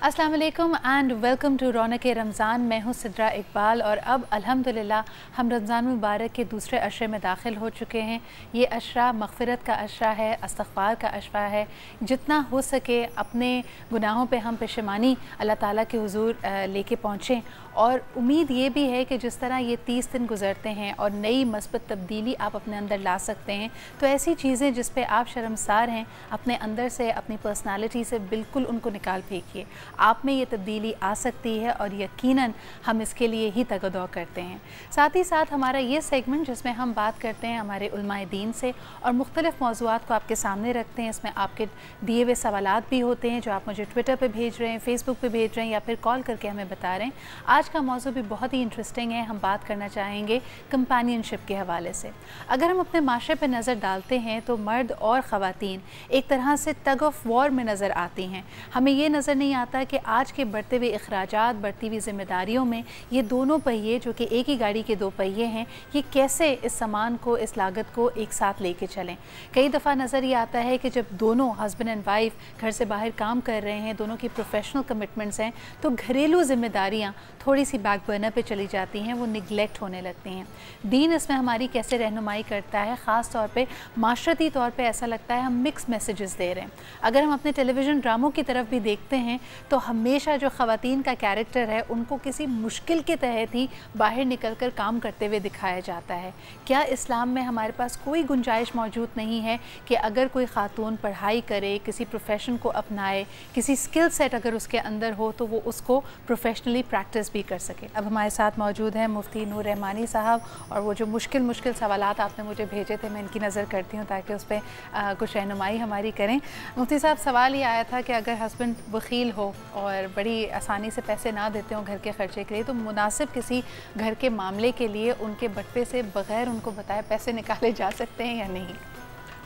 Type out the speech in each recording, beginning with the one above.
अस्सलाम वालेकुम and welcome to रौनक रमज़ान। मैं हूँ सिद्रा इकबाल और अब अल्हम्दुलिल्लाह हम रमज़ान मुबारक के दूसरे अशरे में दाखिल हो चुके हैं। ये अशरा मग़फ़िरत का अशरा है, इस्तग़फ़ार का अशरा है। जितना हो सके अपने गुनाहों पे हम पेशेमानी अल्लाह ताला के हुज़ूर लेके पहुँचें और उम्मीद ये भी है कि जिस तरह ये 30 दिन गुज़रते हैं और नई मस्बत तब्दीली आप अपने अंदर ला सकते हैं, तो ऐसी चीज़ें जिस पे आप शर्मसार हैं अपने अंदर से, अपनी पर्सनालिटी से, बिल्कुल उनको निकाल फेंकिए। आप में ये तब्दीली आ सकती है और यकीनन हम इसके लिए ही तगदौ करते हैं। साथ ही साथ हमारा ये सेगमेंट जिसमें हम बात करते हैं हमारे उलमाए दीन से और मुख्तलिफ़ मौज़ूआत को आपके सामने रखते हैं। इसमें आपके दिए हुए सवालात भी होते हैं जो आप मुझे ट्विटर पे भेज रहे हैं, फेसबुक पे भेज रहे हैं या फिर कॉल करके हमें बता रहे हैं। आज का मौजू भी बहुत ही इंटरेस्टिंग है। हम बात करना चाहेंगे कंपेनियनशिप के हवाले से। अगर हम अपने माशरे पर नज़र डालते हैं तो मर्द और ख़वातीन एक तरह से टग ऑफ वॉर में नज़र आती हैं। हमें ये नज़र नहीं आता कि आज के बढ़ते हुए अखराजात, बढ़ती हुई ज़िम्मेदारियों में ये दोनों पहिए जो कि एक ही गाड़ी के दो पहिए हैं, ये कैसे इस सामान को, इस लागत को एक साथ लेके चलें। कई दफ़ा नज़र ये आता है कि जब दोनों हस्बैंड एंड वाइफ घर से बाहर काम कर रहे हैं, दोनों की प्रोफेशनल कमिटमेंट्स हैं, तो घरेलू ज़िम्मेदारियाँ थोड़ी सी बैक बर्नर पे चली जाती हैं, वो निगलेक्ट होने लगती हैं। दीन इसमें हमारी कैसे रहनुमाई करता है, ख़ास तौर पे माशरती तौर पे ऐसा लगता है हम मिक्स मैसेजेस दे रहे हैं। अगर हम अपने टेलीविज़न ड्रामों की तरफ भी देखते हैं तो हमेशा जो ख़वातीन का कैरेक्टर है उनको किसी मुश्किल के तहत ही बाहर निकल कर काम करते हुए दिखाया जाता है। क्या इस्लाम में हमारे पास कोई गुंजाइश मौजूद नहीं है कि अगर कोई ख़ातून पढ़ाई करे, किसी प्रोफेशन को अपनाए, किसी स्किल सेट अगर उसके अंदर हो तो वो उसको प्रोफेशनली प्रैक्टिस भी कर सके। अब हमारे साथ मौजूद हैं मुफ्ती नूर रहमानी साहब और वो जो मुश्किल सवालात आपने मुझे भेजे थे मैं इनकी नज़र करती हूँ ताकि उस पर कुछ रहनुमाई हमारी करें। मुफ्ती साहब, सवाल ये आया था कि अगर हस्बैंड वकील हो और बड़ी आसानी से पैसे ना देते हों घर के ख़र्चे के लिए, तो मुनासिब किसी घर के मामले के लिए उनके बटवे से बग़ैर उनको बताए पैसे निकाले जा सकते हैं या नहीं?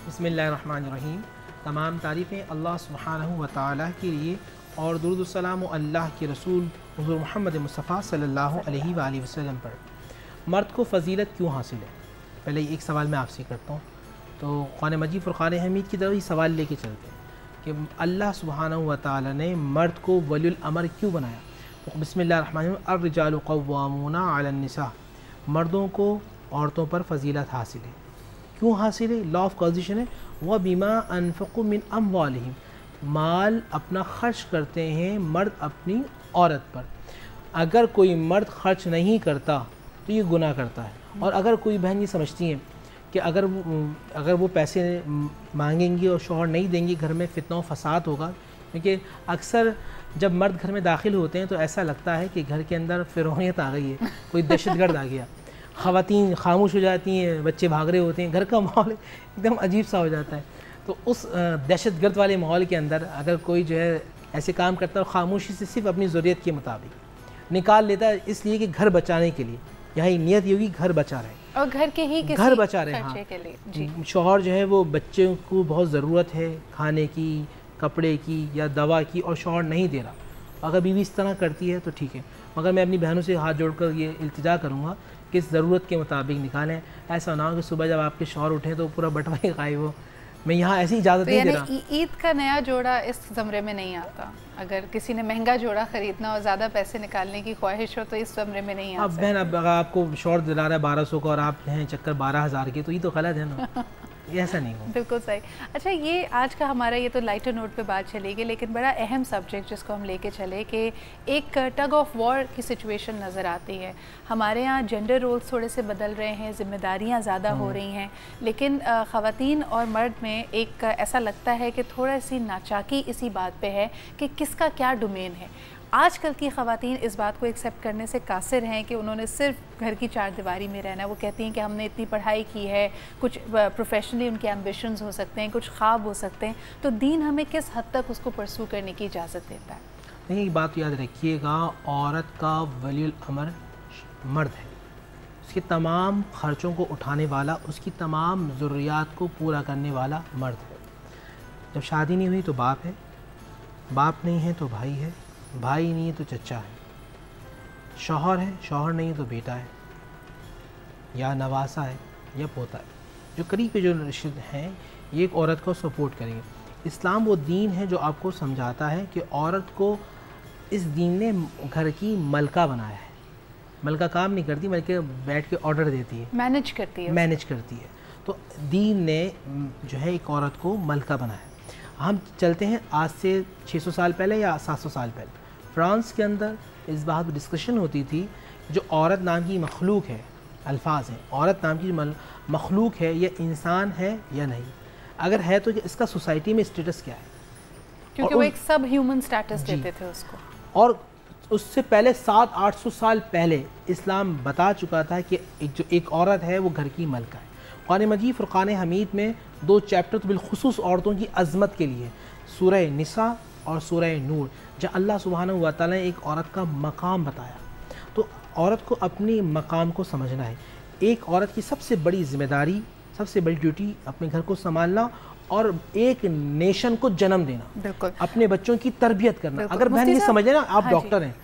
बिस्मिल्लाहिर्रहमानिर्रहीम। तमाम तारीफ़ें अल्लाह सुब्हानहू व तआला के लिए और दुरूद व सलाम अल्लाह के रसूल हुज़ूर मोहम्मद मुस्तफ़ा सल्लल्लाहु अलैहि वसल्लम पर। मर्द को फ़जीलत क्यों हासिल है? पहले एक सवाल मैं आपसे करता हूँ। तो कुरान मजीद फ़ुरक़ान हमीद की तरफ ही सवाल लेके चलते हैं कि अल्लाह सुब्हानहू व तआला ने मर्द को वलीउल अमर क्यों बनाया? बिस्मिल्लाहिर्रहमानिर्रहीम। अर्रिजालु क़व्वामूना अलन निसा, मर्दों को औरतों पर फ़जीलत हासिल है। क्यों हासिल है? लॉ ऑफ कॉजिशन है। वह बिमा अनफ़क़ू मिन अम्वालिहिम, माल अपना ख़र्च करते हैं मर्द अपनी औरत पर। अगर कोई मर्द ख़र्च नहीं करता तो ये गुनाह करता है। और अगर कोई बहन ये समझती हैं कि अगर वो पैसे मांगेंगी और शौहर नहीं देंगी, घर में फितना फसाद होगा, क्योंकि अक्सर जब मर्द घर में दाखिल होते हैं तो ऐसा लगता है कि घर के अंदर फ़िरौनियत आ गई है, कोई दहशतगर्द आ गया। ख़वातीन खामोश हो जाती हैं, बच्चे भाग रहे होते हैं, घर का माहौल एकदम अजीब सा हो जाता है। तो उस दहशतगर्द वाले माहौल के अंदर अगर कोई जो है ऐसे काम करता है और ख़ामोशी से सिर्फ अपनी ज़रूरत के मुताबिक निकाल लेता है, इसलिए कि घर बचाने के लिए, यही नियत होगी घर बचा रहे और घर के ही किसी घर बचा रहे। हाँ, के लिए जी। शौहर जो है वो बच्चों को बहुत ज़रूरत है खाने की, कपड़े की या दवा की, और शौहर नहीं दे रहा। अगर बीवी इस तरह करती है तो ठीक है, मगर मैं अपनी बहनों से हाथ जोड़कर ये इल्तिजा करूँगा कि इस ज़रूरत के मुताबिक निकालें। ऐसा ना हो कि सुबह जब आपके शौहर उठें तो पूरा बटवा ही गायब हो। मैं यहाँ ऐसी इजाज़त नहीं दे रहा। ईद का नया जोड़ा इस ज़मरे में नहीं आता। अगर किसी ने महंगा जोड़ा ख़रीदना और ज़्यादा पैसे निकालने की ख्वाहिश हो तो इस ज़मरे में नहीं आता। अब बहन, अब अगर आपको शौहर दिला रहा है 1200 का और आप हैं चक्कर 12,000 के, तो ये तो गलत है ना। ये ऐसा नहीं हो। बिल्कुल सही। अच्छा, ये आज का हमारा ये तो लाइटर नोट पे बात चलेगी, लेकिन बड़ा अहम सब्जेक्ट जिसको हम लेके चले कि एक टग ऑफ वॉर की सिचुएशन नज़र आती है। हमारे यहाँ जेंडर रोल्स थोड़े से बदल रहे हैं, ज़िम्मेदारियाँ ज़्यादा हो रही हैं, लेकिन ख़वातीन और मर्द में एक ऐसा लगता है कि थोड़ा सी नाचाकी इसी बात पे है कि किसका क्या डोमेन है। आजकल की ख़वातीन इस बात को एक्सेप्ट करने से कासिर हैं कि उन्होंने सिर्फ घर की चार दीवारी में रहना है। वो कहती हैं कि हमने इतनी पढ़ाई की है, कुछ प्रोफेशनली उनके एम्बिशंस हो सकते हैं, कुछ ख्वाब हो सकते हैं, तो दीन हमें किस हद तक उसको परसू करने की इजाज़त देता है? नहीं, एक बात याद रखिएगा, औरत का वलीउल अमर मर्द है। उसके तमाम ख़र्चों को उठाने वाला, उसकी तमाम ज़रूरियात को पूरा करने वाला मर्द है। जब शादी नहीं हुई तो बाप है, बाप नहीं है तो भाई है, भाई नहीं है तो चचा है, शौहर है, शौहर नहीं है तो बेटा है या नवासा है या पोता है। जो करीब के जो रिश्ते हैं ये एक औरत को सपोर्ट करेंगे। इस्लाम वो दीन है जो आपको समझाता है कि औरत को इस दीन ने घर की मलका बनाया है। मलका काम नहीं करती बल्कि बैठ के ऑर्डर देती है, मैनेज करती है, मैनेज करती है। तो दीन ने जो है एक औरत को मलका बनाया। हम चलते हैं आज से 600 साल पहले या 700 साल पहले। फ्रांस के अंदर इस बात पर डिस्कशन होती थी, जो औरत नाम की मखलूक है, अल्फाज हैं, औरत नाम की मखलूक है, ये इंसान है या नहीं, अगर है तो इसका सोसाइटी में स्टेटस क्या है, क्योंकि वो एक सब ह्यूमन स्टेटस देते थे उसको। और उससे पहले 700-800 साल पहले इस्लाम बता चुका था कि एक औरत है वो घर की मलका है। कुरान मजीद फुरकान हमीद में 2 चैप्टर तो बिलखुसूस औरतों की अज़मत के लिए, सूरह निसा और सूरह नूर, जहाँ अल्लाह सुब्हानहू व तआला ने एक औरत का मकाम बताया। तो औरत को अपनी मकाम को समझना है। एक औरत की सबसे बड़ी ज़िम्मेदारी, सबसे बड़ी ड्यूटी अपने घर को संभालना और एक नेशन को जन्म देना, बिल्कुल, अपने बच्चों की तरबियत करना। अगर बहन ये समझे ना, आप डॉक्टर हैं,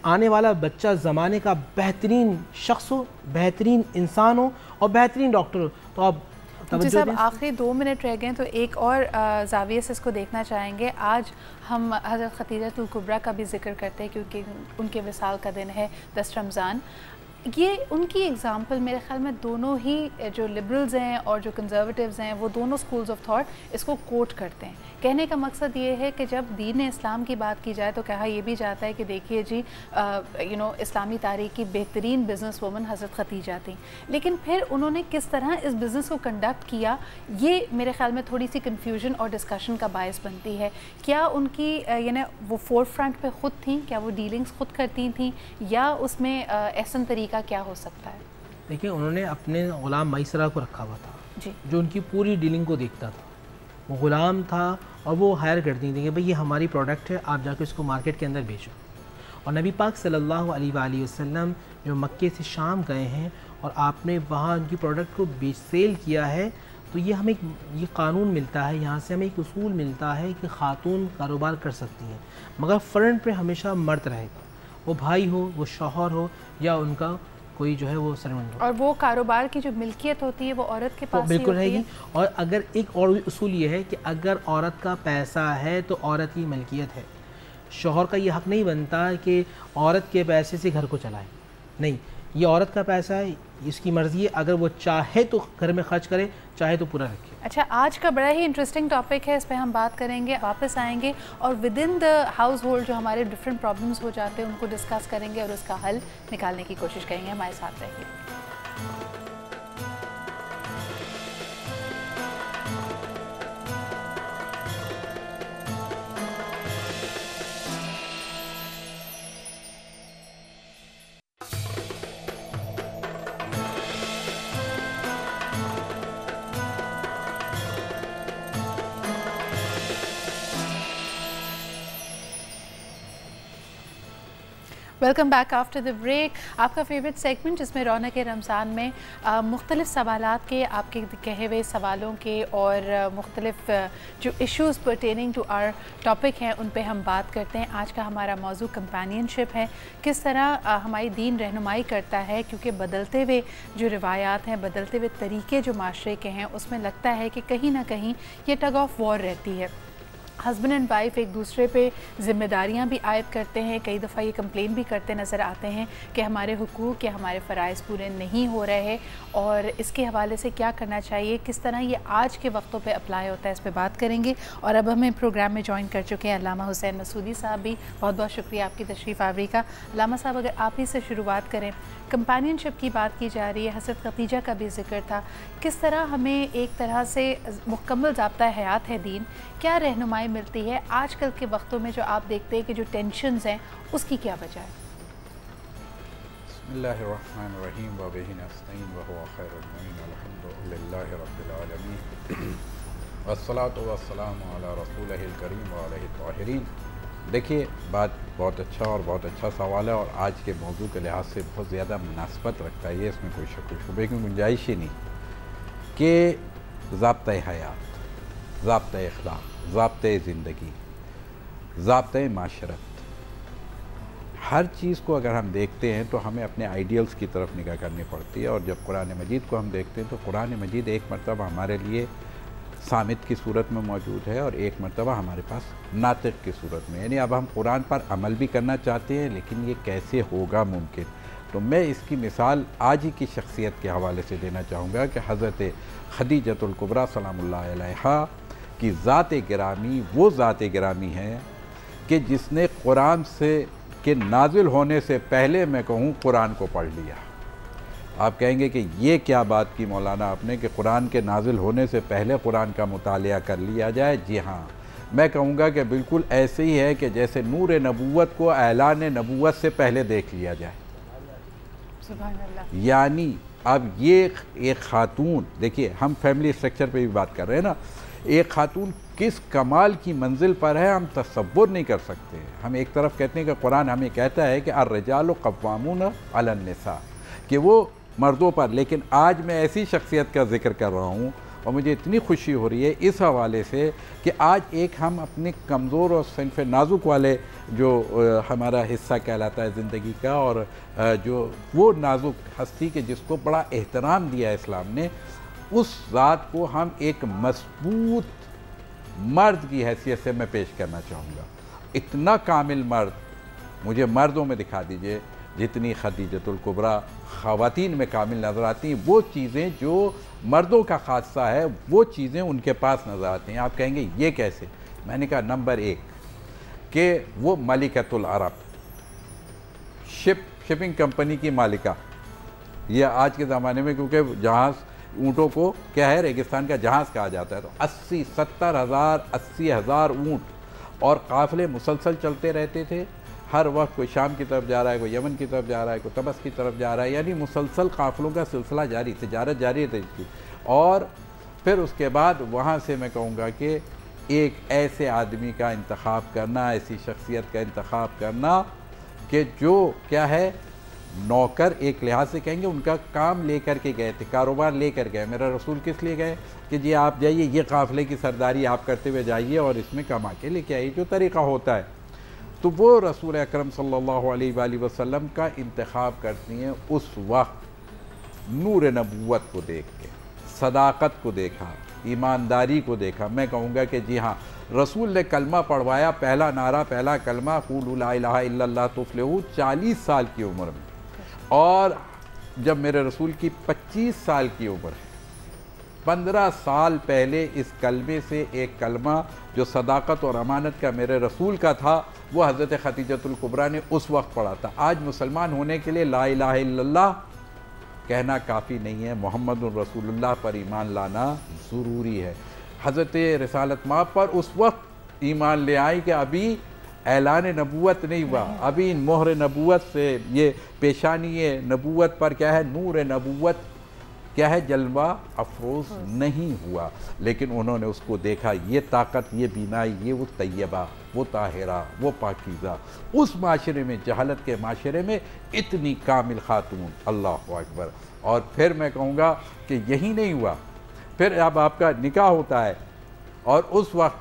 आने वाला बच्चा ज़माने का बेहतरीन शख्स हो, बेहतरीन इंसान हो और बेहतरीन डॉक्टर हो, तो आप जैसे अब आखिरी 2 मिनट रह गए तो एक और ज़ाविये से इसको देखना चाहेंगे। आज हम हज़रत खदीजतुल कुबरा का भी जिक्र करते हैं क्योंकि उनके विसाल का दिन है 10 रमज़ान। ये उनकी एग्ज़ाम्पल मेरे ख़्याल में दोनों ही जो लिबरल्स हैं और जो कंजर्वेटिव्स हैं वो दोनों स्कूल्स ऑफ थॉट इसको कोट करते हैं। कहने का मकसद ये है कि जब दीन इस्लाम की बात की जाए तो कहा यह भी जाता है कि देखिए जी इस्लामी तारीख़ की बेहतरीन बिज़नेस वूमन हज़रत खदीजा थी, लेकिन फिर उन्होंने किस तरह इस बिज़नेस को कंडक्ट किया, ये मेरे ख़्याल में थोड़ी सी कन्फ्यूजन और डिस्कशन का बायस बनती है। क्या उनकी यानी वो फोर फ्रंट पर ख़ुद थी, क्या वो डीलिंग्स खुद करती थी, या उसमें ऐसा तरीका क्या हो सकता है? देखिए, उन्होंने अपने ग़ुलाम मैसरा को रखा हुआ था जी, जो उनकी पूरी डीलिंग को देखता था। वो ग़ुलाम था और वो हायर करती थी कि भाई ये हमारी प्रोडक्ट है, आप जाकर इसको मार्केट के अंदर बेचो। और नबी पाक सल्लल्लाहु अलैहि वसल्लम जो मक्के से शाम गए हैं और आपने वहाँ उनकी प्रोडक्ट को सेल किया है, तो ये हमें ये कानून मिलता है, यहाँ से हमें एक उसूल मिलता है कि ख़ातून कारोबार कर सकती हैं, मगर फ्रंट पे हमेशा मर्द रहेगा, वो भाई हो, वो शौहर हो, या उनका कोई जो है वो सर्वेंट हो। और वो कारोबार की जो मिल्कियत होती है वो औरत के पास बिल्कुल रहेगी। और अगर एक और उसूल ये है कि अगर औरत का पैसा है तो औरत की मिल्कियत है। शौहर का ये हक़ नहीं बनता कि औरत के पैसे से घर को चलाए, नहीं, ये औरत का पैसा है, इसकी मर्ज़ी है, अगर वो चाहे तो घर में खर्च करे, चाहे तो पूरा रखे। अच्छा, आज का बड़ा ही इंटरेस्टिंग टॉपिक है, इस पर हम बात करेंगे, वापस आएंगे और with in the house hold जो हमारे डिफरेंट प्रॉब्लम्स हो जाते हैं उनको डिस्कस करेंगे और उसका हल निकालने की कोशिश करेंगे। हमारे साथ रहिए। Welcome back after the break. आपका फेवरेट सेगमेंट जिसमें रौनक रमज़ान में मुख्तलिफ़ सवालात के, आपके कहे हुए सवालों के और मुख्तलिफ़ जो issues pertaining to our topic हैं उन पे हम बात करते हैं। आज का हमारा मौजू कंपेनियनशिप है, किस तरह हमारी दीन रहनुमाई करता है, क्योंकि बदलते हुए जो रिवायात हैं, बदलते हुए तरीके जो माशरे के हैं, उसमें लगता है कि कहीं ना कहीं ये टग ऑफ वॉर रहती है। हस्बैंड एंड वाइफ एक दूसरे पे ज़िम्मेदारियां भी आयद करते हैं, कई दफ़ा ये कंप्लेन भी करते नज़र आते हैं कि हमारे हुकूक या हमारे फ़राइज़ पूरे नहीं हो रहे, और इसके हवाले से क्या करना चाहिए, किस तरह ये आज के वक्तों पे अप्लाई होता है, इस पे बात करेंगे। और अब हमें प्रोग्राम में ज्वाइन कर चुके हैं अल्लामा हुसैन मसूदी साहब भी, बहुत बहुत शुक्रिया आपकी तशरीफ़ आवरी का। अल्लामा साहब, अगर आप ही से शुरुआत करें, कंपेनियनशिप की बात की जा रही है, हज़रत खदीजा का भी जिक्र था, किस तरह हमें एक तरह से मुकम्मल ज़ाब्ता हयात है दीन, क्या रहनुमाई मिलती है आजकल के वक्तों में जो आप देखते हैं कि जो टेंशन्स हैं उसकी क्या वजह है? बिस्मिल्लाहिर्रहमानिर्रहीम व बिही नस्तईन व हुवा खैरुल मुईन अल्हम्दुलिल्लाहि रब्बिल आलमीन वस्सलातु वस्सलामु अला रसूलिहिल करीम व आलिहि ताहिरीन। देखिए, बात बहुत अच्छा और बहुत अच्छा सवाल है और आज के मौजू के लिहाज से बहुत ज़्यादा मुनासबत रखता है, ये इसमें कोई शक व शुबे की गुंजाइश ही नहीं कि ज़ाब्ता हयात, ज़ाब्ता अखलाक, ज़ाब्ते ज़िंदगी, ज़ाब्ते माशरत, हर चीज़ को अगर हम देखते हैं तो हमें अपने आइडियल्स की तरफ निगाह करनी पड़ती है। और जब कुरान मजीद को हम देखते हैं तो कुरान मजीद एक मरतबा हमारे लिए सामित की सूरत में मौजूद है और एक मरतबा हमारे पास नातिक की सूरत में। यानी अब हम कुरान पर अमल भी करना चाहते हैं, लेकिन ये कैसे होगा मुमकिन। तो मैं इसकी मिसाल आज ही की शख्सियत के हवाले से देना चाहूँगा कि हज़रत खदीजतुल कुबरा सलामुल्लाह अलैहा की ज़ात गिरामी वो ज़ात गिरामी है कि जिसने कुरान से के नाजिल होने से पहले मैं कहूँ कुरान को पढ़ लिया। आप कहेंगे कि ये क्या बात की मौलाना आपने कि कुरान के नाजिल होने से पहले कुरान का मुतालिया कर लिया जाए। जी हाँ, मैं कहूँगा कि बिल्कुल ऐसे ही है कि जैसे नूर नबूवत को ऐलान नबूवत से पहले देख लिया जाए। सुभान अल्लाह। यानी अब ये एक खातून, देखिए हम फैमिली स्ट्रक्चर पे भी बात कर रहे हैं ना, एक खातून किस कमाल की मंजिल पर है हम तसव्वुर नहीं कर सकते। हम एक तरफ कहते हैं कि कुरान हमें कहता है कि अर्रिजालु क़व्वामून अलन निसा, कि वो मर्दों पर, लेकिन आज मैं ऐसी शख्सियत का जिक्र कर रहा हूँ और मुझे इतनी खुशी हो रही है इस हवाले से कि आज एक हम अपने कमज़ोर और सिन्फ़ नाजुक वाले जो हमारा हिस्सा कहलाता है ज़िंदगी का, और जो वो नाजुक हस्ती के जिसको बड़ा एहतराम दिया है इस्लाम ने, उस ज़ात को हम एक मजबूत मर्द की हैसियत से मैं पेश करना चाहूँगा। इतना कामिल मर्द मुझे मर्दों में दिखा दीजिए जितनी खदीजतुल कुबरा ख़वातीन में कामिल नज़र आती हैं। वो चीज़ें जो मर्दों का खासा है वो चीज़ें उनके पास नज़र आती हैं। आप कहेंगे ये कैसे? मैंने कहा नंबर एक कि वो मलिकतुल अरब, शिपिंग कंपनी की मालिका। ये आज के ज़माने में क्योंकि जहाज़, ऊँटों को क्या है, रेगिस्तान का जहाज़ कहा जाता है, तो 80,000 ऊँट और काफ़िले मुसलसल चलते रहते थे। हर वक्त कोई शाम की तरफ जा रहा है, कोई यमन की तरफ जा रहा है, कोई तबस की तरफ जा रहा है, यानी मुसलसल काफ़िलों का सिलसिला जारी, तिजारत जारी रही। और फिर उसके बाद वहाँ से मैं कहूँगा कि एक ऐसे आदमी का इंतखाब करना, ऐसी शख्सियत का इंतखाब करना कि जो क्या है, नौकर एक लिहाज से कहेंगे उनका काम लेकर के गए थे, कारोबार लेकर गए। मेरा रसूल किस लिए गए कि जी आप जाइए, ये काफ़िले की सरदारी आप करते हुए जाइए और इसमें कमा के लेके आइए, जो तरीक़ा होता है। तो वो रसूल अकरम सल्लल्लाहु अलैहि वसल्लम का इंतखाब करती हैं उस वक्त नूर नबूवत को देख के, सदाकत को देखा, ईमानदारी को देखा। मैं कहूँगा कि जी हाँ, रसूल ने कलमा पढ़वाया, पहला नारा, पहला कलमा, क़ूलू ला इलाहा इल्लल्लाह तुफ़्लिहू, 40 साल की उम्र में। और जब मेरे रसूल की 25 साल की उम्र है, 15 साल पहले इस कलमे से एक कलमा जो सदाकत और अमानत का मेरे रसूल का था, वो हज़रत खदीजतुल कुबरा ने उस वक्त पढ़ा था। आज मुसलमान होने के लिए ला इलाहा इल्लल्लाह कहना काफ़ी नहीं है, मोहम्मदुर रसूलुल्लाह पर ईमान लाना ज़रूरी है। हज़रत रिसालत माँ पर उस वक्त ईमान ले आई कि अभी ऐलान नबूवत नहीं हुआ, अभी इन मोहर नबूवत से ये पेशानी नबूवत पर क्या है, नूर नबूवत क्या है, जलवा अफरोज़ नहीं हुआ। लेकिन उन्होंने उसको देखा, ये ताकत, ये बीनाई, ये वो तैयबा, वो ताहिरा, वो पाकीज़ा, उस माशरे में, जहालत के माशरे में इतनी कामिल खातून, अल्लाह अकबर। और फिर मैं कहूँगा कि यही नहीं हुआ, फिर अब आपका निकाह होता है और उस वक्त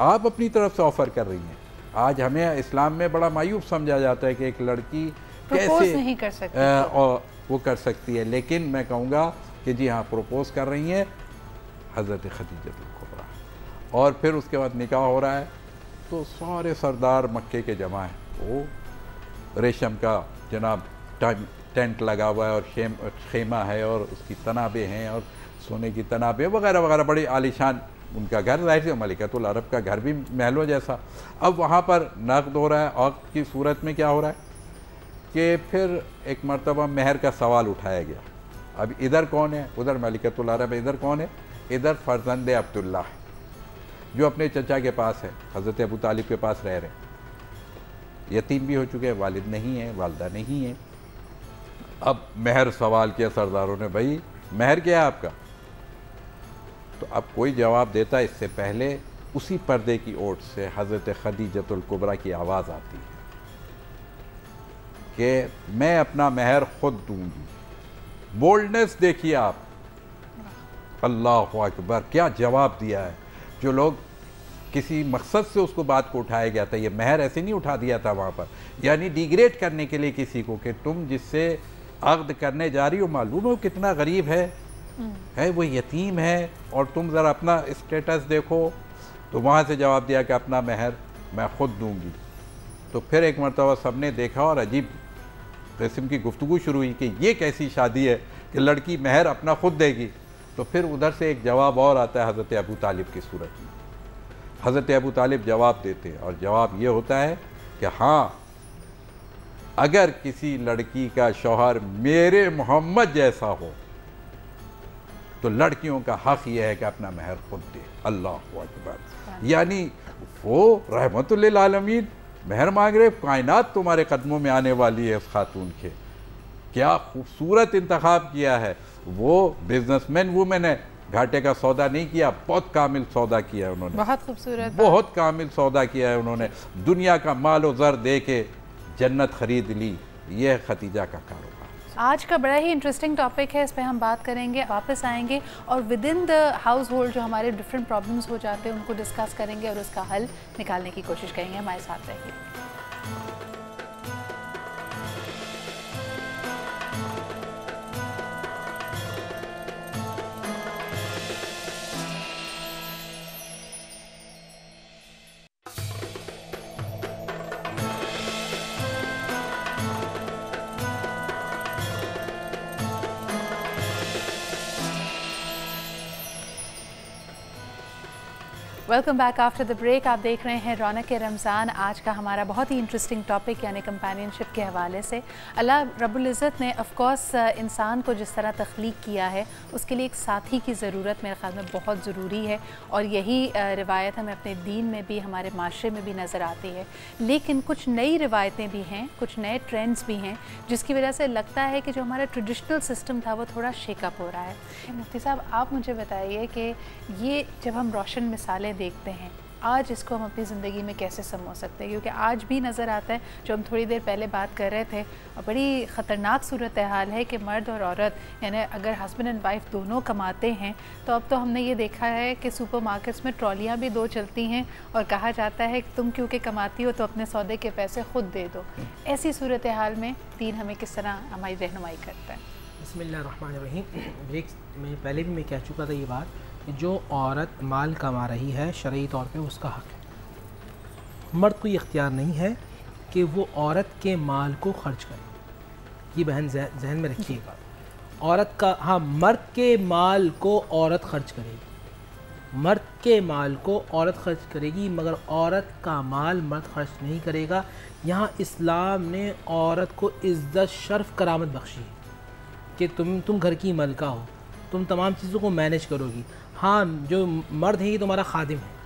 आप अपनी तरफ से ऑफ़र कर रही हैं। आज हमें इस्लाम में बड़ा मायूब समझा जाता है कि एक लड़की कैसे नहीं कर सकती और वो कर सकती है, लेकिन मैं कहूँगा कि जी हाँ, प्रपोज़ कर रही हैं हज़रत खदीजतुल कुबरा। और फिर उसके बाद निकाह हो रहा है तो सारे सरदार मक्के के जमा हैं, वो रेशम का जनाब टेंट लगा हुआ है और खेमा है और उसकी तनाबे हैं और सोने की तनाबे वगैरह वगैरह, बड़ी आलीशान उनका घर, जाहिर से मलिकतुल अरब का घर भी महलों जैसा। अब वहाँ पर नक़द हो रहा है, औक़्त की सूरत में क्या हो रहा है कि फिर एक मरतबा महर का सवाल उठाया गया। अब इधर कौन है, उधर मलिकतुल अरब है, इधर कौन है, इधर फ़र्जंद अब्दुल्ला है जो अपने चचा के पास है, हज़रत अबू तालिब के पास रह रहे, यतीम भी हो चुके हैं, वालिद नहीं है, वालदा नहीं है। अब महर सवाल किया सरदारों ने, भाई महर क्या है आपका? तो अब कोई जवाब देता, इससे पहले उसी पर्दे की ओट से हज़रत खदीजतुल कुबरा की आवाज़ आती है कि मैं अपना महर खुद दूंगी। बोल्डनेस देखिए आप, अल्लाह अकबर, क्या जवाब दिया है। जो लोग किसी मकसद से उसको बात को उठाया गया था, ये महर ऐसे नहीं उठा दिया था वहाँ पर, यानी डिग्रेड करने के लिए किसी को कि तुम जिससे अक़्द करने जा रही हो मालूम हो कितना गरीब है, है, वो यतीम है और तुम ज़रा अपना स्टेटस देखो। तो वहाँ से जवाब दिया कि अपना महर मैं ख़ुद दूँगी। तो फिर एक मरतबा सबने देखा और अजीब किस्म की गुफ्तगू शुरू हुई कि ये कैसी शादी है कि लड़की महर अपना ख़ुद देगी। तो फिर उधर से एक जवाब और आता है हज़रत अबू तालिब की सूरत में। हज़रत अबू तालिब जवाब देते हैं और जवाब ये होता है कि हाँ, अगर किसी लड़की का शौहर मेरे मोहम्मद जैसा हो तो लड़कियों का हक़ यह है कि अपना महर खुद दे। अल्लाह अकबर। यानी वो रहमतुल्लिल आलमीन महर मांग रहे, कायनात तुम्हारे कदमों में आने वाली है। उस खातून के क्या खूबसूरत इंतखाब किया है। वो बिजनेसमैन वूमेन है, घाटे का सौदा नहीं किया, बहुत कामिल सौदा किया है उन्होंने, बहुत खूबसूरत, बहुत कामिल सौदा किया है उन्होंने। दुनिया का माल और ज़र दे के जन्नत खरीद ली। यह खतीजा का कारोबार। आज का बड़ा ही इंटरेस्टिंग टॉपिक है, इस पे हम बात करेंगे, वापस आएंगे और with in the house hold जो हमारे डिफरेंट प्रॉब्लम्स हो जाते हैं उनको डिस्कस करेंगे और उसका हल निकालने की कोशिश करेंगे। हमारे साथ रहिए। Welcome back after the break. आप देख रहे हैं रौनक रमज़ान। आज का हमारा बहुत ही इंटरेस्टिंग टॉपिक यानी कंपेनियनशिप के हवाले से। अल्लाह रब्बुल इज़्ज़त ने ऑफ कोर्स इंसान को जिस तरह तख्लीक किया है उसके लिए एक साथी की ज़रूरत मेरे ख़्याल में बहुत ज़रूरी है और यही रिवायत हमें अपने दीन में भी हमारे माशरे में भी नज़र आती है। लेकिन कुछ नई रिवायतें भी हैं, कुछ नए ट्रेंड्स भी हैं जिसकी वजह से लगता है कि जो हमारा ट्रेडिशनल सिस्टम था वो थोड़ा शेकअप हो रहा है। मुफ्ती साहब, आप मुझे बताइए कि ये जब हम रोशन मिसालें देखते हैं आज इसको हम अपनी ज़िंदगी में कैसे समझ सकते हैं, क्योंकि आज भी नज़र आता है जो हम थोड़ी देर पहले बात कर रहे थे और बड़ी ख़तरनाक सूरत हाल है कि मर्द और औरत यानी अगर हस्बैंड एंड वाइफ दोनों कमाते हैं तो अब तो हमने ये देखा है कि सुपर मार्केट्स में ट्रॉलियाँ भी दो चलती हैं और कहा जाता है कि तुम क्योंकि कमाती हो तो अपने सौदे के पैसे खुद दे दो। ऐसी सूरत हाल में दीन हमें किस तरह हमारी रहनुमाई करता है? बिस्मिल्लाहिर्रहमानिर्रहीम। ब्रेक में पहले भी मैं कह चुका था ये बात कि जो औरत माल कमा रही है शरई तौर पे उसका हक़ है। मर्द को ये इख्तियार नहीं है कि वो औरत के माल को खर्च करे। ये बहन जहन में रखिएगा। औरत का, हाँ, मर्द के माल को औरत खर्च करेगी, मर्द के माल को औरत खर्च करेगी, मगर औरत का माल मर्द खर्च नहीं करेगा। यहाँ इस्लाम ने औरत को इज़्ज़त, शर्फ़, करामत बख्शी है कि तुम घर की मलका हो, तुम तमाम चीज़ों को मैनेज करोगी। हाँ, जो मर्द है ये तुम्हारा खादिम है।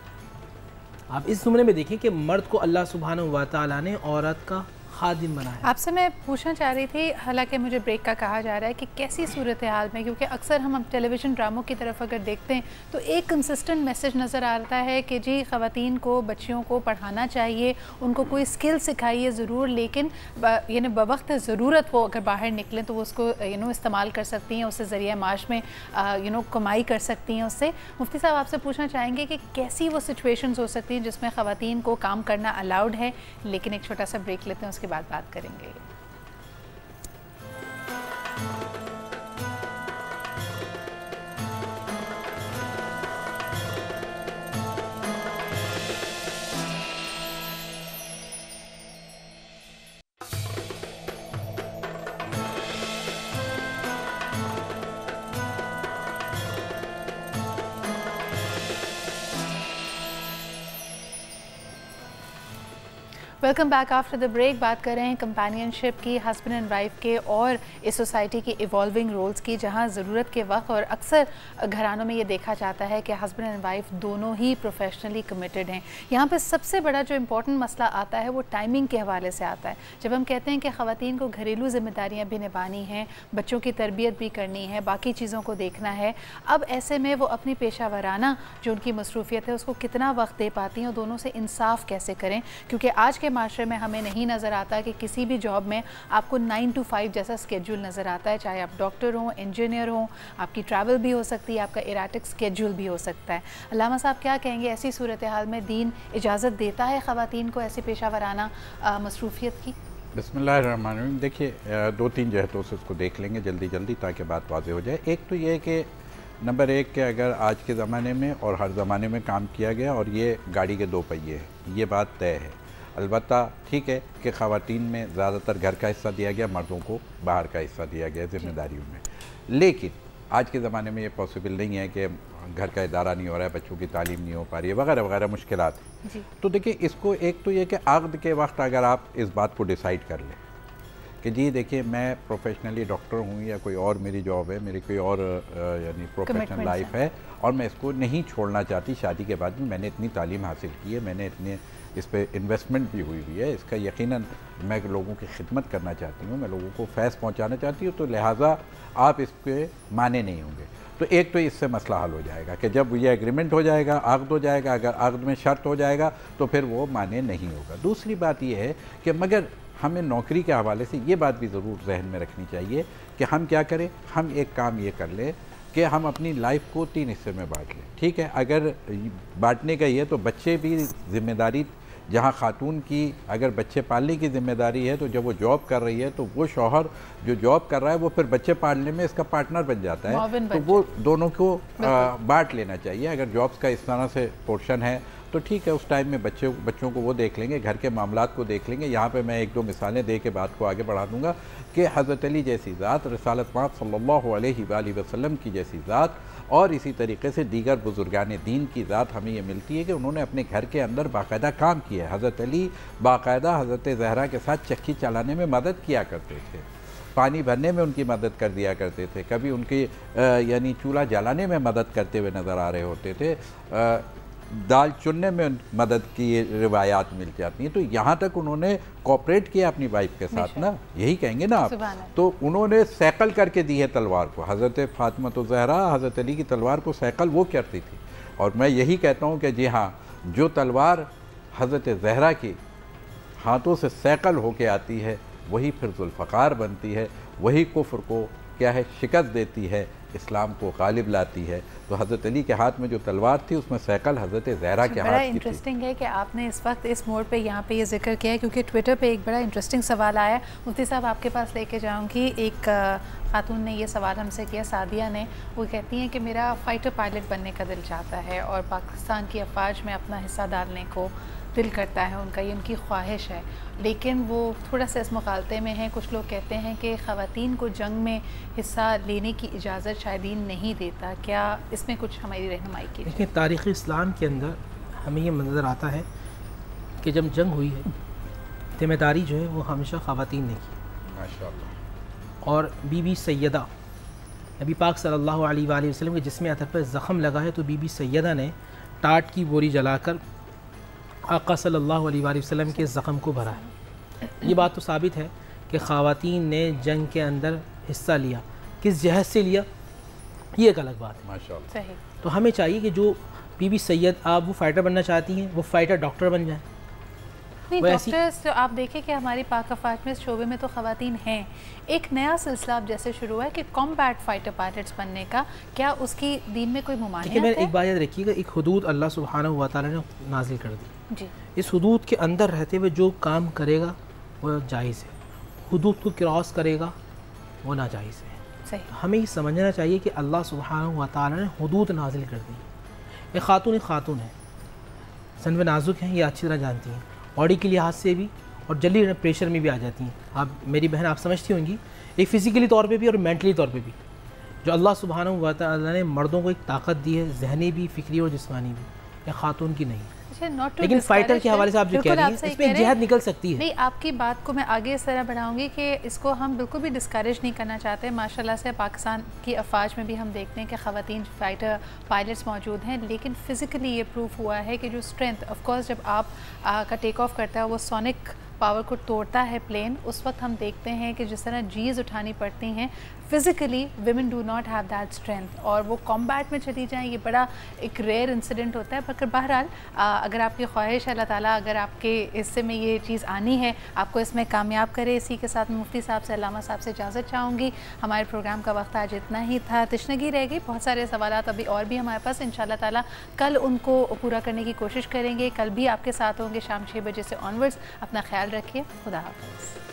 आप इस जुमले में देखें कि मर्द को अल्लाह सुब्हानहू व तआला ने औरत का खादिम बनाया। आपसे मैं पूछना चाह रही थी, हालांकि मुझे ब्रेक का कहा जा रहा है कि कैसी सूरत हाल में, क्योंकि अक्सर हम टेलीविज़न ड्रामों की तरफ अगर देखते हैं तो एक कंसिस्टेंट मैसेज नज़र आता है कि जी ख़वातीन को, बच्चियों को पढ़ाना चाहिए, उनको कोई स्किल सिखाइए ज़रूर, लेकिन यानी बवक्त ज़रूरत वो अगर बाहर निकलें तो वो उसको इस्तेमाल कर सकती हैं, उससे ज़रिए माश में कमाई कर सकती हैं उससे। मुफ्ती साहब, आपसे पूछना चाहेंगे कि कैसी वो सिचुएशंस हो सकती हैं जिसमें ख़वातीन को काम करना अलाउड है। लेकिन एक छोटा सा ब्रेक लेते हैं, उसके बाद बात करेंगे। Welcome back after the break. बात कर रहे हैं कंपेनियनशिप की, हस्बैंड एंड वाइफ के और इस सोसाइटी की इवॉल्विंग रोल्स की, जहां ज़रूरत के वक्त और अक्सर घरानों में ये देखा जाता है कि हस्बैंड एंड वाइफ दोनों ही प्रोफेशनली कमिटेड हैं। यहाँ पे सबसे बड़ा जो इम्पोर्टेंट मसला आता है वो टाइमिंग के हवाले से आता है। जब हम कहते हैं कि ख़वातीन को घरेलू ज़िम्मेदारियाँ भी निभानी हैं, बच्चों की तरबियत भी करनी है, बाकी चीज़ों को देखना है, अब ऐसे में वो अपनी पेशा वराना जो उनकी मसरूफ़ियत है उसको कितना वक्त दे पाती हैं और दोनों से इंसाफ कैसे करें, क्योंकि आज के माशरे में हमें नहीं नज़र आता कि किसी भी जॉब में आपको 9 to 5 जैसा स्केड्यूल नज़र आता है, चाहे आप डॉक्टर हों, इंजीनियर हों, आपकी ट्रैवल भी हो सकती है, आपका इराटिक स्केड्यूल भी हो सकता है। अल्लामा साहब, क्या कहेंगे ऐसी सूरत हाल में दीन इजाज़त देता है ख़वातीन को ऐसी पेशा वराना मसरूफ़ियत की? बिस्मिल्लाहिर्रहमानिर्रहीम। देखिए, 2-3 जहतों से उसको देख लेंगे जल्दी जल्दी ताकि बात वाज़ेह हो जाए। एक तो ये है कि नंबर एक के अगर आज के ज़माने में और हर ज़माने में काम किया गया और ये गाड़ी के दो पहिए हैं, ये बात तय है। अलबत्ता ठीक है कि ख़वातीन में ज़्यादातर घर का हिस्सा दिया गया, मर्दों को बाहर का हिस्सा दिया गया ज़िम्मेदारियों में। लेकिन आज के ज़माने में ये पॉसिबल नहीं है कि घर का इदारा नहीं हो रहा है, बच्चों की तालीम नहीं हो पा रही है, वगैरह वगैरह मुश्किलात हैं। तो देखिए, इसको एक तो ये कि अक़्द के वक्त अगर आप इस बात को डिसाइड कर लें कि जी देखिए मैं प्रोफेशनली डॉक्टर हूँ या कोई और मेरी जॉब है, मेरी कोई और यानी प्रोफेशनल लाइफ है और मैं इसको नहीं छोड़ना चाहती शादी के बाद भी, मैंने इतनी तालीम हासिल की है, मैंने इतने इस पर इन्वेस्टमेंट भी हुई है, इसका यकीनन मैं लोगों की खिदमत करना चाहती हूँ, मैं लोगों को फैज़ पहुँचाना चाहती हूँ, तो लिहाजा आप इसके माने नहीं होंगे। तो एक तो इससे मसला हल हो जाएगा कि जब ये एग्रीमेंट हो जाएगा, अक़्द हो जाएगा, अगर अक़्द में शर्त हो जाएगा तो फिर वो माने नहीं होगा। दूसरी बात ये है कि मगर हमें नौकरी के हवाले से ये बात भी ज़रूर जहन में रखनी चाहिए कि हम क्या करें, हम एक काम ये कर लें कि हम अपनी लाइफ को 3 हिस्से में बांट लें। ठीक है, अगर बांटने का ये तो बच्चे भी ज़िम्मेदारी, जहाँ खातून की अगर बच्चे पालने की ज़िम्मेदारी है तो जब वो जॉब कर रही है तो वो शौहर जो जॉब कर रहा है वो फिर बच्चे पालने में इसका पार्टनर बन जाता है, तो वो दोनों को बांट लेना चाहिए। अगर जॉब्स का इस तरह से पोर्शन है तो ठीक है, उस टाइम में बच्चों को वो देख लेंगे, घर के मामलात को देख लेंगे। यहाँ पे मैं 1-2 मिसालें दे के बात को आगे बढ़ा दूँगा कि हज़रत अली जैसी ज़ात, रिसालत पाक सल्लल्लाहु अलैहि वसल्लम की जैसी ज़ात और इसी तरीके से दीगर बुज़ुर्गान दीन की ज़ात हमें ये मिलती है कि उन्होंने अपने घर के अंदर बाकायदा काम किया है। हज़रत अली बाकायदा हज़रत ज़हरा के साथ चक्की चलाने में मदद किया करते थे, पानी भरने में उनकी मदद कर दिया करते थे, कभी उनकी यानी चूल्हा जलाने में मदद करते हुए नज़र आ रहे होते थे, दाल चुनने में मदद की रिवायात मिल जाती हैं। तो यहाँ तक उन्होंने कोऑपरेट किया अपनी वाइफ के साथ ना, यही कहेंगे ना आप। तो उन्होंने सैकल करके दी है तलवार को। हज़रत फातिमा तो ज़हरा हज़रत अली की तलवार को सैकल वो करती थी, और मैं यही कहता हूँ कि जी हाँ, जो तलवार हज़रत ज़हरा की हाथों से सैकल होके आती है वही फिर ज़ुल्फ़कार बनती है, वही कुफ्र को क्या है शिकस्त देती है, इस्लाम को गालिब लाती है। तो हज़रत अली के हाथ में जो तलवार थी उसमें सैकल हज़रत ज़हरा के हाथ की थी। बड़ा इंटरेस्टिंग है कि आपने इस वक्त इस मोड़ पे यहाँ पे ये जिक्र किया है, क्योंकि ट्विटर पे एक बड़ा इंटरेस्टिंग सवाल आया। मुफ्ती साहब आपके पास लेके जाऊँगी। एक खातून ने ये सवाल हमसे किया, सादिया ने। वो कहती हैं कि मेरा फ़ाइटर पायलट बनने का दिल चाहता है और पाकिस्तान की अफवाज में अपना हिस्सा डालने को दिल करता है उनका, ये उनकी ख्वाहिश है, लेकिन वो थोड़ा सा इस मुखालते में है। कुछ लोग कहते हैं कि ख़वातीन को जंग में हिस्सा लेने की इजाज़त शायद दीन नहीं देता। क्या इसमें कुछ हमारी रहनुमाई की? देखिए, तारीख़ इस्लाम के अंदर हमें ये नज़र आता है कि जब जंग हुई है, ज़िम्मेदारी जो है वो हमेशा ख़वातीन ने की माशाअल्लाह। और बीबी सैयदा नबी पाक सल्लल्लाहु अलैहि वसल्लम के जिस्म अतर पर ज़ख़म लगा है तो बीबी सैयदा ने टाट की बोरी जलाकर आका सल्लल्लाहु अलैहि वसल्लम के ज़ख़म को भरा है। ये बात तो साबित है कि ख़वातीन ने जंग के अंदर हिस्सा लिया। किस जहद से लिया ये एक अलग बात है माशाअल्लाह। तो हमें चाहिए कि जो बीबी सैयद आप वो फ़ाइटर बनना चाहती हैं वो फ़ाइटर डॉक्टर बन जाए। नहीं, डॉक्टर्स तो आप देखें कि हमारी पाक अफवाज में इस शोबे में तो ख़वातीन हैं। एक नया सिलसिला अब जैसे शुरू हुआ है कि कॉम्बैट फाइटर पायलट्स बनने का, क्या उसकी दीन में कोई मुमानियत है? मैंने एक बात याद रखिएगा, एक हुदूद अल्लाह सुब्हानहू व तआला ने नाजिल कर दी जी। इस हुदूद के अंदर रहते हुए जो काम करेगा वो जायज़ है, हुदूद को क्रॉस करेगा वो नाजायज़ है। सही। हमें ये समझना चाहिए कि अल्लाह सुब्हानहू व तआला ने हुदूद नाजिल कर दी। एक खातून है, सन व नाजुक हैं, ये अच्छी तरह जानती हैं, बॉडी के लिहाज से भी और जल्दी प्रेशर में भी आ जाती हैं। आप मेरी बहन आप समझती होंगी, एक फ़िज़िकली तौर पे भी और मेंटली तौर पे भी। जो अल्लाह सुब्हानहू व तआला ने मर्दों को एक ताकत दी है, ज़हनी भी, फ़िक्री और जिस्मानी भी, या खातून की नहीं। लेकिन फाइटर के हवाले से आप जो कह रही हैं इसमें जिहाद निकल सकती है। नहीं, आपकी बात को मैं आगे इस तरह बढ़ाऊंगी कि इसको हम बिल्कुल भी डिस्करेज नहीं करना चाहते। माशाल्लाह से पाकिस्तान की अफवाज में भी हम देखते हैं कि ख़वातीन फाइटर पायलट्स मौजूद हैं, लेकिन फ़िज़िकली ये प्रूफ हुआ है कि जो स्ट्रेंथ, ऑफ कोर्स जब आप का टेक ऑफ करता है वो सोनिक पावर को तोड़ता है प्लेन, उस वक्त हम देखते हैं कि जिस तरह जीज़ उठानी पड़ती हैं, physically women do not have that strength, और वो कॉम्बैट में चली जाएँ, ये बड़ा एक रेयर इंसिडेंट होता है। पर बहरहाल अगर आपकी ख्वाहिश है, अल्लाह ताला अगर आपके हिस्से में ये चीज़ आनी है, आपको इसमें कामयाब करे। इसी के साथ मुफ्ती साहब से, अल्लामा साहब से इजाज़त चाहूँगी। हमारे प्रोग्राम का वक्त आज इतना ही था, तशनगी रह गई, बहुत सारे सवालात अभी और भी हमारे पास, इंशाअल्लाह ताला कल उनको पूरा करने की कोशिश करेंगे। कल भी आपके साथ होंगे शाम 6 बजे से ऑनवर्ड्स। अपना ख्याल रखिए, खुदा हाफ़िज़।